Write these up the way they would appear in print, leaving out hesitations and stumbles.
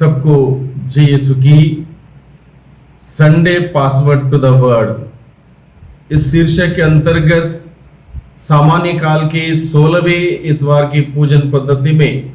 सबको जय यीशु की। Sunday password to the word इस शीर्षक के अंतर्गत सामान्य काल के 16वें इतवार की पूजन पद्धति में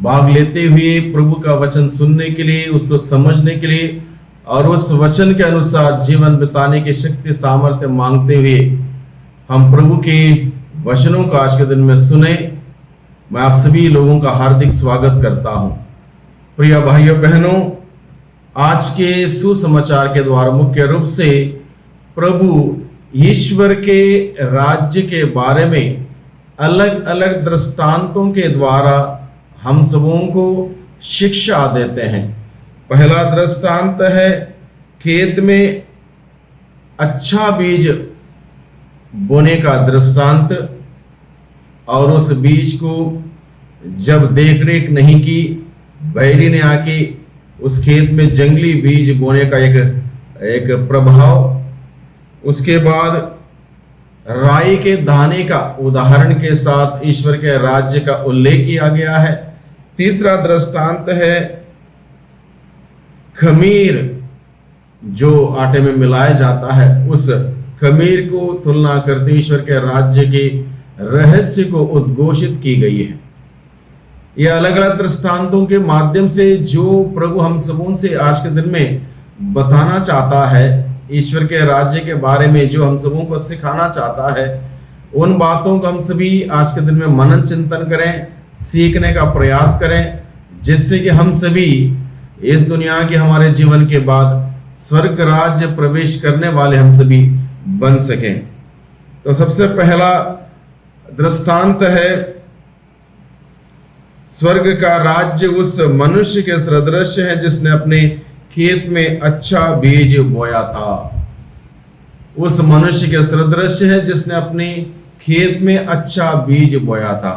भाग लेते हुए प्रभु का वचन सुनने के लिए, उसको समझने के लिए और उस वचन के अनुसार जीवन बिताने की शक्ति सामर्थ्य मांगते हुए हम प्रभु के वचनों को आज के दिन में सुने। मैं आप सभी लोगों का हार्दिक स्वागत करता हूं। प्रिय भाइयों बहनों, आज के सुसमाचार के द्वारा मुख्य रूप से प्रभु ईश्वर के राज्य के बारे में अलग अलग दृष्टांतों के द्वारा हम सबों को शिक्षा देते हैं। पहला दृष्टांत है खेत में अच्छा बीज बोने का दृष्टांत, और उस बीज को जब देख रेख नहीं की, बैरी ने आके उस खेत में जंगली बीज बोने का एक प्रभाव। उसके बाद राई के दाने का उदाहरण के साथ ईश्वर के राज्य का उल्लेख किया गया है। तीसरा दृष्टांत है खमीर जो आटे में मिलाया जाता है, उस खमीर को तुलना करते ईश्वर के राज्य के रहस्य को उद्घोषित की गई है। यह अलग अलग दृष्टांतों के माध्यम से जो प्रभु हम सबों से आज के दिन में बताना चाहता है, ईश्वर के राज्य के बारे में जो हम सबों को सिखाना चाहता है, उन बातों को हम सभी आज के दिन में मनन चिंतन करें, सीखने का प्रयास करें, जिससे कि हम सभी इस दुनिया के हमारे जीवन के बाद स्वर्ग राज्य प्रवेश करने वाले हम सभी बन सकें। तो सबसे पहला दृष्टांत है स्वर्ग का राज्य उस मनुष्य के सदृश है जिसने अपने खेत में अच्छा बीज बोया था। उस मनुष्य के सदृश है जिसने अपने खेत में अच्छा बीज बोया था।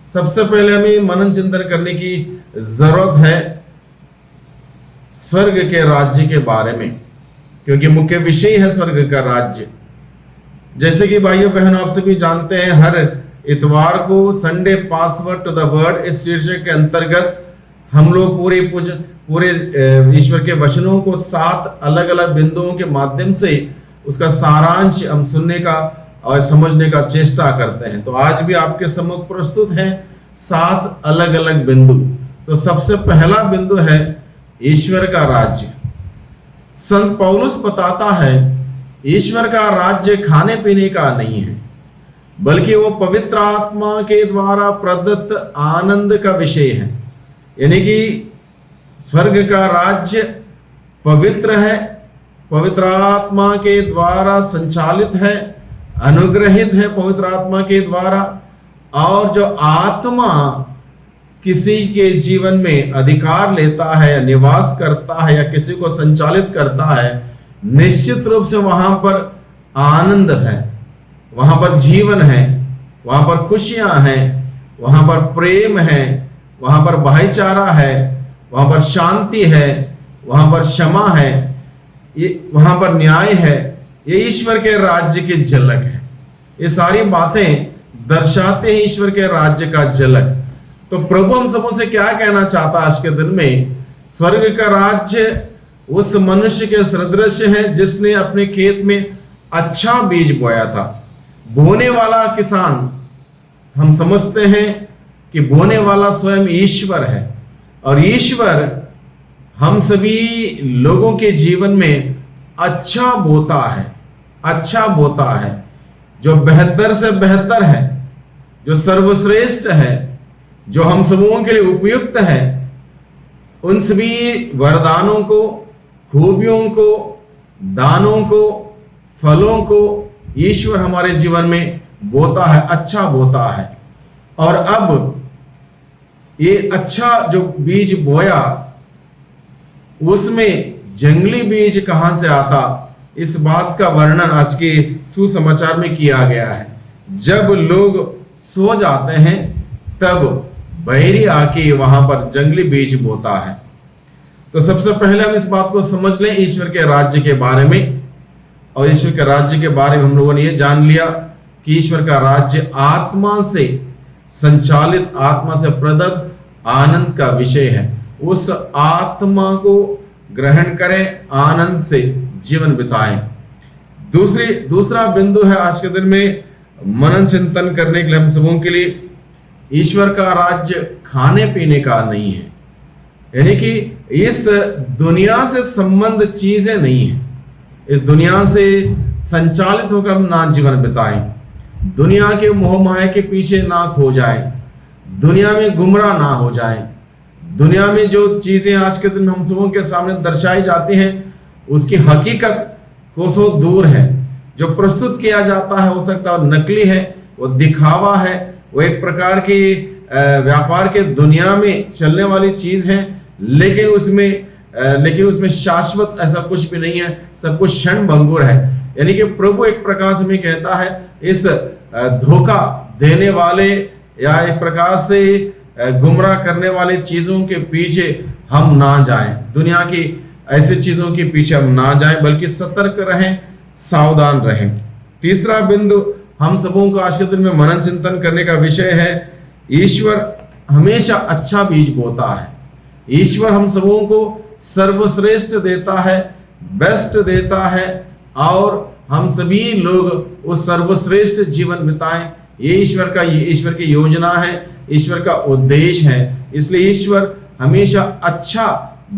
सबसे पहले हमें मनन चिंतन करने की जरूरत है स्वर्ग के राज्य के बारे में, क्योंकि मुख्य विषय है स्वर्ग का राज्य। जैसे कि भाइयों बहनों, आप सभी जानते हैं हर इतवार को Sunday password to the word इस शीर्षक के अंतर्गत हम लोग पूरे ईश्वर के वचनों को 7 अलग अलग बिंदुओं के माध्यम से उसका सारांश हम सुनने का और समझने का चेष्टा करते हैं। तो आज भी आपके सम्मुख प्रस्तुत हैं 7 अलग अलग बिंदु। तो सबसे पहला बिंदु है ईश्वर का राज्य। संत पौलुस बताता है ईश्वर का राज्य खाने पीने का नहीं है, बल्कि वो पवित्र आत्मा के द्वारा प्रदत्त आनंद का विषय है। यानी कि स्वर्ग का राज्य पवित्र है, पवित्र आत्मा के द्वारा संचालित है, अनुग्रहित है पवित्र आत्मा के द्वारा। और जो आत्मा किसी के जीवन में अधिकार लेता है या निवास करता है या किसी को संचालित करता है, निश्चित रूप से वहां पर आनंद है, वहां पर जीवन है, वहां पर खुशियां हैं, वहां पर प्रेम है, वहां पर भाईचारा है, वहां पर शांति है, वहां पर क्षमा है, ये वहां पर न्याय है। ये ईश्वर के राज्य की झलक है। ये सारी बातें दर्शाते हैं ईश्वर के राज्य का झलक। तो प्रभु हम सबों से क्या कहना चाहता आज के दिन में? स्वर्ग का राज्य उस मनुष्य के सदृश है जिसने अपने खेत में अच्छा बीज बोया था। बोने वाला किसान, हम समझते हैं कि बोने वाला स्वयं ईश्वर है, और ईश्वर हम सभी लोगों के जीवन में अच्छा बोता है, अच्छा बोता है, जो बेहतर से बेहतर है, जो सर्वश्रेष्ठ है, जो हम सबों के लिए उपयुक्त है। उन सभी वरदानों को, खूबियों को, दानों को, फलों को ईश्वर हमारे जीवन में बोता है, अच्छा बोता है। और अब ये अच्छा जो बीज बोया, उसमें जंगली बीज कहां से आता, इस बात का वर्णन आज के सुसमाचार में किया गया है। जब लोग सो जाते हैं तब बैरी आके वहां पर जंगली बीज बोता है। तो सबसे पहले हम इस बात को समझ लें ईश्वर के राज्य के बारे में। और ईश्वर के राज्य के बारे में हम लोगों ने ये जान लिया कि ईश्वर का राज्य आत्मा से संचालित, आत्मा से प्रदत्त आनंद का विषय है। उस आत्मा को ग्रहण करें, आनंद से जीवन बिताएं। दूसरा बिंदु है आज के दिन में मनन चिंतन करने के लिए हम सबों के लिए, ईश्वर का राज्य खाने पीने का नहीं है, यानी कि इस दुनिया से संबंध चीजें नहीं है। इस दुनिया से संचालित होकर हम ना जीवन बिताएं, दुनिया के मोह माया के पीछे ना खो जाएं, दुनिया में गुमराह ना हो जाएं। दुनिया में जो चीजें आज के दिन हम सबों के सामने दर्शाई जाती हैं उसकी हकीकत कोसों दूर है। जो प्रस्तुत किया जाता है हो सकता है नकली है, वो दिखावा है, वो एक प्रकार की व्यापार के दुनिया में चलने वाली चीज है, लेकिन उसमें शाश्वत ऐसा कुछ भी नहीं है, सब कुछ क्षण भंगुर है। यानी कि प्रभु एक प्रकार से हमें कहता है इस धोखा देने वाले या एक प्रकार से गुमराह करने वाली चीजों के पीछे हम ना जाएं, दुनिया की ऐसी चीजों के पीछे हम ना जाएं, बल्कि सतर्क रहें, सावधान रहें। तीसरा बिंदु हम सबों को आज के दिन में मनन चिंतन करने का विषय है, ईश्वर हमेशा अच्छा बीज बोता है। ईश्वर हम सबों को सर्वश्रेष्ठ देता है, बेस्ट देता है, और हम सभी लोग उस सर्वश्रेष्ठ जीवन बिताएं। ये ईश्वर की योजना है, ईश्वर का उद्देश्य है। इसलिए ईश्वर हमेशा अच्छा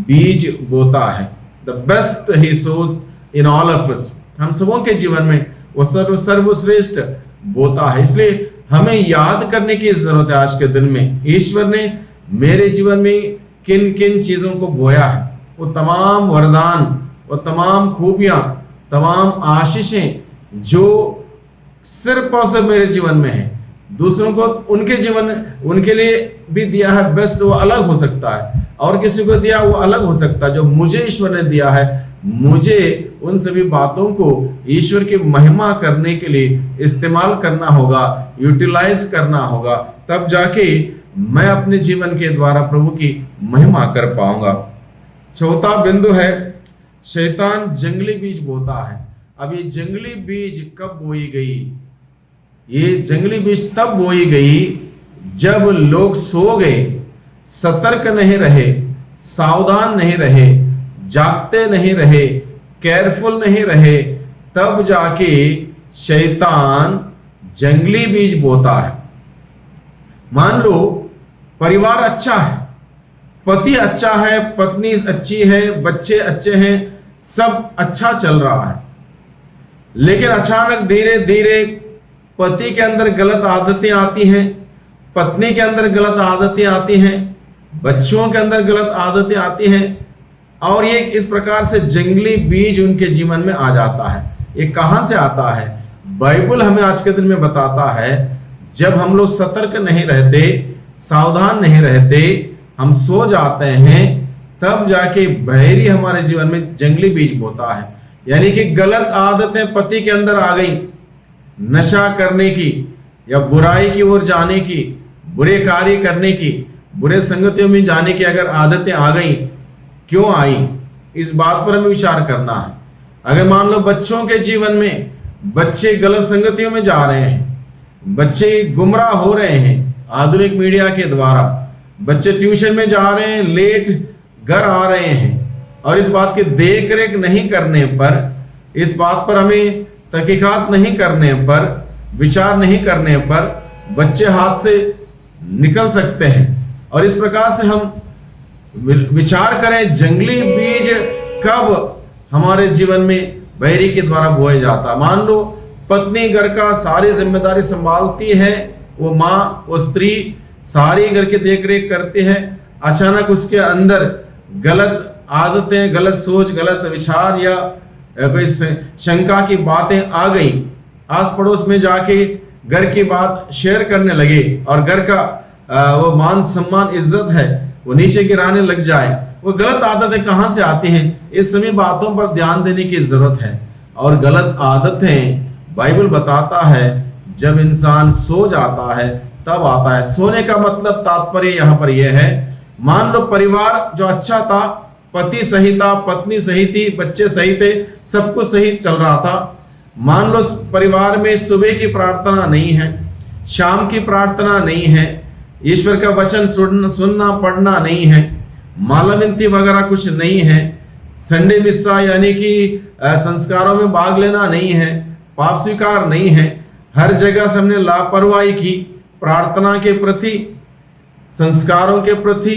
बीज बोता है। The best he shows in all of us, हम सबों के जीवन में वो सर्वश्रेष्ठ बोता है। इसलिए हमें याद करने की जरूरत है आज के दिन में, ईश्वर ने मेरे जीवन में किन किन चीजों को बोया है। वो तमाम वरदान, वो तमाम खूबियां, तमाम आशीषें जो सिर्फ और सिर्फ मेरे जीवन में है, दूसरों को उनके लिए भी दिया है बेस्ट, वो अलग हो सकता है, और किसी को दिया वो अलग हो सकता है। जो मुझे ईश्वर ने दिया है, मुझे उन सभी बातों को ईश्वर की महिमा करने के लिए इस्तेमाल करना होगा, यूटिलाइज करना होगा, तब जाके मैं अपने जीवन के द्वारा प्रभु की महिमा कर पाऊंगा। चौथा बिंदु है, शैतान जंगली बीज बोता है। अब ये जंगली बीज कब बोई गई? ये जंगली बीज तब बोई गई जब लोग सो गए, सतर्क नहीं रहे, सावधान नहीं रहे, जागते नहीं रहे, केयरफुल नहीं रहे, तब जाके शैतान जंगली बीज बोता है। मान लो परिवार अच्छा है, पति अच्छा है, पत्नी अच्छी है, बच्चे अच्छे हैं, सब अच्छा चल रहा है, लेकिन अचानक धीरे धीरे पति के अंदर गलत आदतें आती हैं, पत्नी के अंदर गलत आदतें आती हैं, बच्चों के अंदर गलत आदतें आती हैं, और ये इस प्रकार से जंगली बीज उनके जीवन में आ जाता है। ये कहां से आता है? बाइबल हमें आज के दिन में बताता है, जब हम लोग सतर्क नहीं रहते, सावधान नहीं रहते, हम सो जाते हैं, तब जाके बैरी हमारे जीवन में जंगली बीज बोता है। यानी कि गलत आदतें पति के अंदर आ गई, नशा करने की या बुराई की ओर जाने की, बुरे कार्य करने की, बुरे संगतियों में जाने की अगर आदतें आ गई, क्यों आई, इस बात पर हमें विचार करना है। अगर मान लो बच्चों के जीवन में बच्चे गलत संगतियों में जा रहे हैं, बच्चे गुमराह हो रहे हैं आधुनिक मीडिया के द्वारा, बच्चे ट्यूशन में जा रहे हैं, लेट घर आ रहे हैं, और इस बात की देख रेख नहीं करने पर, इस बात पर हमें तहकीकात नहीं करने पर, विचार नहीं करने पर बच्चे हाथ से निकल सकते हैं। और इस प्रकार से हम विचार करें, जंगली बीज कब हमारे जीवन में बैरी के द्वारा बोया जाता। मान लो पत्नी घर का सारी जिम्मेदारी संभालती है, वो माँ, वो स्त्री सारी घर की देख रेख करती है, अचानक उसके अंदर गलत आदतें, गलत सोच, गलत विचार या कोई शंका की बातें आ गई, आस पड़ोस में जाके घर की बात शेयर करने लगे, और घर का वो मान सम्मान, इज्जत है, वो नीचे गिराने लग जाए। वो गलत आदतें कहाँ से आती हैं? इस सभी बातों पर ध्यान देने की जरूरत है। और गलत आदतें बाइबल बताता है जब इंसान सो जाता है तब आता है। सोने का मतलब तात्पर्य यहाँ पर यह है, मान लो परिवार जो अच्छा था, पति सही था, पत्नी सही थी, बच्चे सही थे, सब कुछ सही चल रहा था। मान लो परिवार में सुबह की प्रार्थना नहीं है, शाम की प्रार्थना नहीं है, ईश्वर का वचन सुनना पढ़ना नहीं है, माला मिनती वगैरह कुछ नहीं है, संडे मिस्सा यानी कि संस्कारों में भाग लेना नहीं है, पाप स्वीकार नहीं है। हर जगह से हमने लापरवाही की, प्रार्थना के प्रति, संस्कारों के प्रति,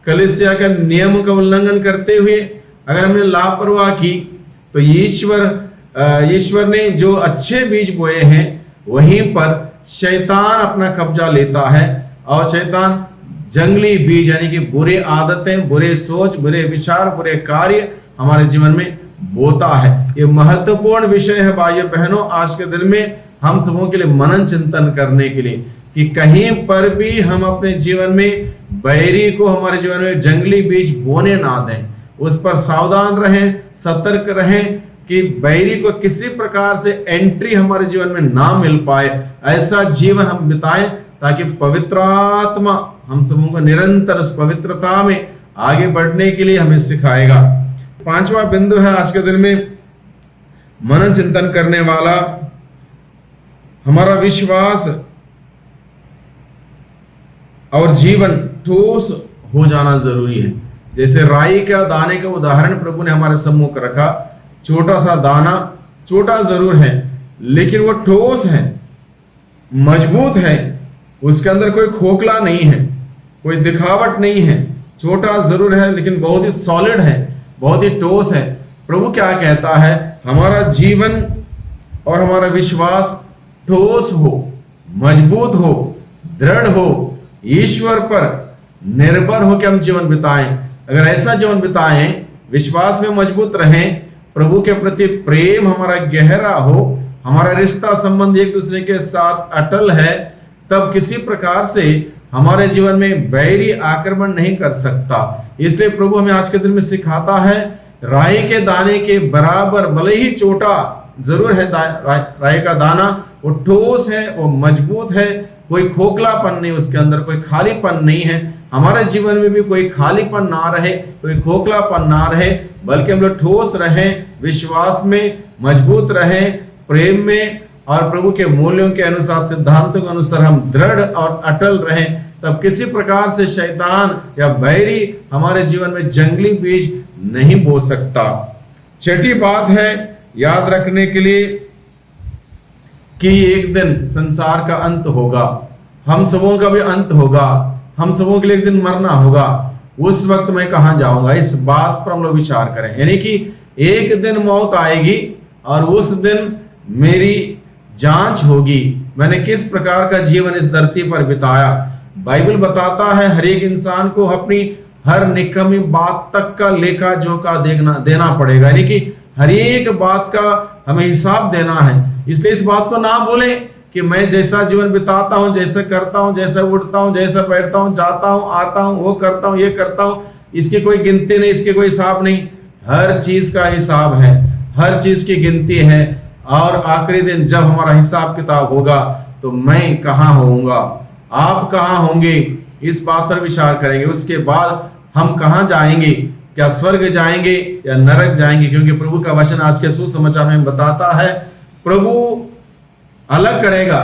कलीसिया के नियम का उल्लंघन करते हुए अगर हमने लापरवाह की तो ईश्वर ने जो अच्छे बीज बोए हैं वहीं पर शैतान अपना कब्जा लेता है, और शैतान जंगली बीज यानी कि बुरे आदतें, बुरे सोच, बुरे विचार, बुरे कार्य हमारे जीवन में बोता है। ये महत्वपूर्ण विषय है भाइयों बहनों आज के दिन में हम सबों के लिए मनन चिंतन करने के लिए, कि कहीं पर भी हम अपने जीवन में बैरी को हमारे जीवन में जंगली बीज बोने ना दें। उस पर सावधान रहें, सतर्क रहें कि बैरी को किसी प्रकार से एंट्री हमारे जीवन में ना मिल पाए। ऐसा जीवन हम बिताएं ताकि पवित्र आत्मा हम सबों को निरंतर उस पवित्रता में आगे बढ़ने के लिए हमें सिखाएगा। पांचवा बिंदु है आज के दिन में मनन चिंतन करने वाला, हमारा विश्वास और जीवन ठोस हो जाना जरूरी है। जैसे राई का दाने का उदाहरण प्रभु ने हमारे सम्मुख रखा। छोटा सा दाना, छोटा जरूर है लेकिन वो ठोस है, मजबूत है, उसके अंदर कोई खोखला नहीं है, कोई दिखावट नहीं है। छोटा जरूर है लेकिन बहुत ही सॉलिड है, बहुत ही ठोस है। प्रभु क्या कहता है, हमारा जीवन और हमारा विश्वास ठोस हो, मजबूत हो, दृढ़ हो, ईश्वर पर निर्भर होकर हम जीवन बिताएं। अगर ऐसा जीवन बिताएं, विश्वास में मजबूत रहें, प्रभु के प्रति प्रेम हमारा गहरा हो, हमारा रिश्ता संबंध एक दूसरे के साथ अटल है, तब किसी प्रकार से हमारे जीवन में बैरी आक्रमण नहीं कर सकता। इसलिए प्रभु हमें आज के दिन में सिखाता है, राई के दाने के बराबर, भले ही छोटा जरूर है राई का दाना, वो ठोस है, वो मजबूत है, कोई खोखलापन नहीं, उसके अंदर कोई खालीपन नहीं है। हमारे जीवन में भी कोई खालीपन ना रहे, कोई खोखलापन ना रहे, बल्कि हम लोग ठोस रहें, विश्वास में मजबूत रहें, प्रेम में और प्रभु के मूल्यों के अनुसार, सिद्धांतों के अनुसार हम दृढ़ और अटल रहें। तब किसी प्रकार से शैतान या बैरी हमारे जीवन में जंगली बीज नहीं बो सकता। छठी बात है याद रखने के लिए कि एक दिन संसार का अंत होगा, हम सबों का भी अंत होगा, हम सबों के लिए एक दिन मरना होगा। उस वक्त मैं कहां जाऊंगा, इस बात पर हम लोग विचार करें। यानी कि एक दिन मौत आएगी और उस दिन मेरी जांच होगी, मैंने किस प्रकार का जीवन इस धरती पर बिताया। बाइबल बताता है हर एक इंसान को अपनी हर निकम्मी बात तक का लेखा जोखा देना पड़ेगा, यानी कि हर एक बात का हमें हिसाब देना है। इसलिए इस बात को ना बोले कि मैं जैसा जीवन बिताता हूं, जैसा करता हूं, जैसा उठता हूं, जैसा बैठता हूं, जाता हूं, आता हूं, वो करता हूं, ये करता हूं, इसकी कोई गिनती नहीं, इसके कोई हिसाब नहीं। हर चीज का हिसाब है, हर चीज की गिनती है, और आखिरी दिन जब हमारा हिसाब किताब होगा तो मैं कहां होऊंगा, आप कहां होंगे, इस बात पर विचार करेंगे। उसके बाद हम कहां जाएंगे, क्या स्वर्ग जाएंगे या नरक जाएंगे, क्योंकि प्रभु का वचन आज के सुसमाचार में बताता है प्रभु अलग करेगा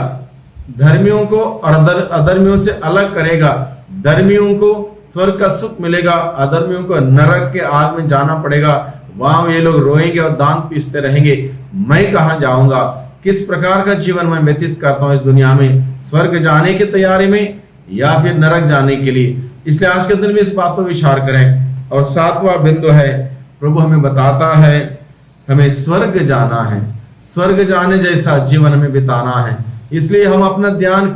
धर्मियों को और अधर्मियों से अलग करेगा। धर्मियों को स्वर्ग का सुख मिलेगा, अधर्मियों को नरक के आग में जाना पड़ेगा, वहां ये लोग रोएंगे और दांत पीसते रहेंगे। मैं कहां जाऊंगा, किस प्रकार का जीवन मैं व्यतीत करता हूं इस दुनिया में, स्वर्ग जाने की तैयारी में या फिर नरक जाने के लिए। इसलिए आज के दिन में इस बात पर विचार करें। और सातवां बिंदु है, प्रभु हमें बताता है हमें स्वर्ग जाना है, स्वर्ग जाने जैसा जीवन हमें बिताना है। इसलिए हम अपना ध्यान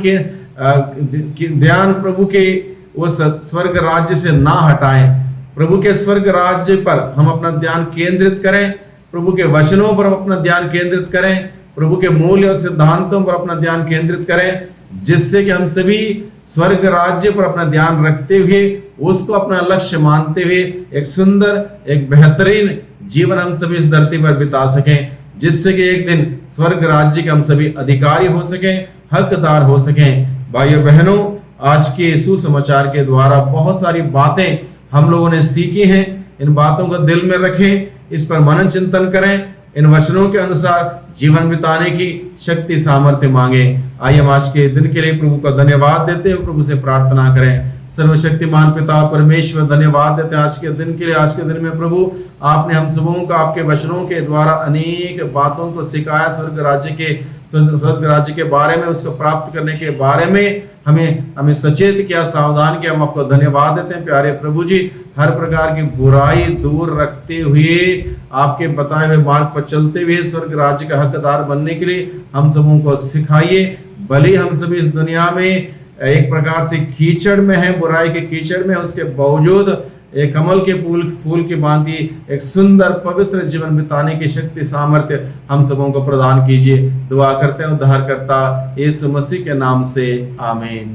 प्रभु के उस स्वर्ग राज्य से ना हटाएं, प्रभु के स्वर्ग राज्य पर हम अपना ध्यान केंद्रित करें, प्रभु के वचनों पर हम अपना ध्यान केंद्रित करें, प्रभु के मूल्य और सिद्धांतों पर अपना ध्यान केंद्रित करें, जिससे कि हम सभी स्वर्ग राज्य पर अपना ध्यान रखते हुए, उसको अपना लक्ष्य मानते हुए एक सुंदर, एक बेहतरीन जीवन हम सभी इस धरती पर बिता सकें, जिससे कि एक दिन स्वर्ग राज्य के हम सभी अधिकारी हो सकें, हकदार हो सकें। भाइयों बहनों, आज के सुसमाचार के द्वारा बहुत सारी बातें हम लोगों ने सीखी हैं। इन बातों को दिल में रखें, इस पर मनन चिंतन करें, इन वचनों के अनुसार जीवन बिताने की शक्ति सामर्थ्य मांगे। आइए हम आज के दिन के लिए प्रभु का धन्यवाद देते हुए प्रभु से प्रार्थना करें। सर्वशक्तिमान पिता परमेश्वर, धन्यवाद देते हैं आज के दिन के लिए। आज के दिन में प्रभु आपने हम सबों को आपके वचनों के द्वारा अनेक बातों को सिखाया, स्वर्ग राज्य के बारे में, उसको प्राप्त करने के बारे में हमें सचेत किया, सावधान किया। हम आपको धन्यवाद देते हैं प्यारे प्रभु जी। हर प्रकार की बुराई दूर रखते हुए आपके बताए हुए मार्ग पर चलते हुए स्वर्ग राज्य का हकदार बनने के लिए हम सबों को सिखाइए। भले हम सभी इस दुनिया में एक प्रकार से कीचड़ में है, बुराई के कीचड़ में, उसके बावजूद एक कमल के फूल की भांति एक सुंदर पवित्र जीवन बिताने की शक्ति सामर्थ्य हम सबों को प्रदान कीजिए। दुआ करते हैं उद्धारकर्ता यीशु मसीह के नाम से, आमीन।